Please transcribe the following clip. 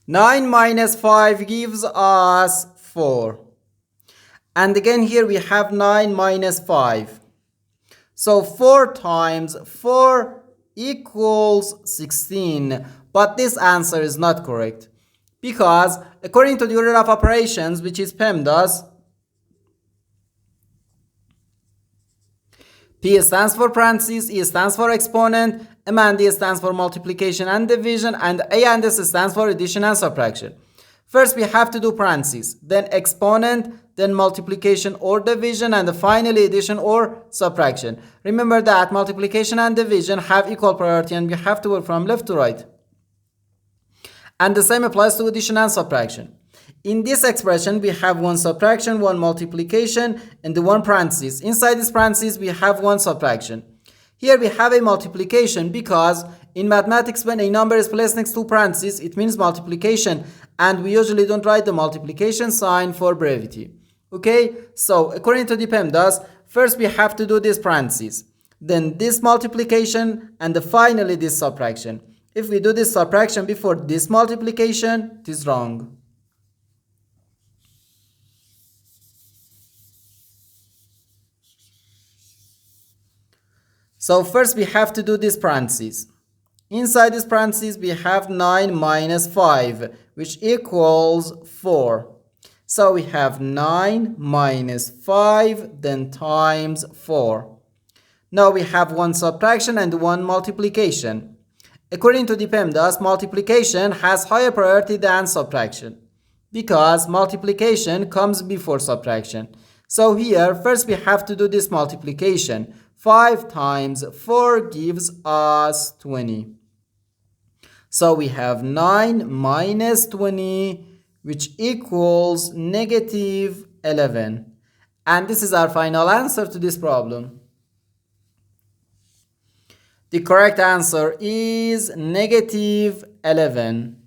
9 minus 5 gives us 4. And again here we have 9 minus 5. So 4 times 4 equals 16. But this answer is not correct. Because according to the order of operations, which is PEMDAS, P stands for parentheses, E stands for exponent, M and D stands for multiplication and division, and A and S stands for addition and subtraction. First we have to do parentheses, then exponent, then multiplication or division, and finally addition or subtraction. Remember that multiplication and division have equal priority and we have to work from left to right. And the same applies to addition and subtraction. In this expression, we have one subtraction, one multiplication, and the one parenthesis. Inside this parenthesis, we have one subtraction. Here we have a multiplication because in mathematics, when a number is placed next to parentheses, it means multiplication. And we usually don't write the multiplication sign for brevity. Okay, so according to the PEMDAS, first we have to do this parenthesis, then this multiplication, and finally this subtraction. If we do this subtraction before this multiplication, it is wrong. So first we have to do this parenthesis. Inside this parenthesis we have 9 minus 5, which equals 4. So we have 9 minus 5, then times 4. Now we have one subtraction and one multiplication. According to the PEMDAS, multiplication has higher priority than subtraction because multiplication comes before subtraction. So here, first we have to do this multiplication. 5 times 4 gives us 20. So we have 9 minus 20, which equals negative 11. And this is our final answer to this problem. The correct answer is negative 11.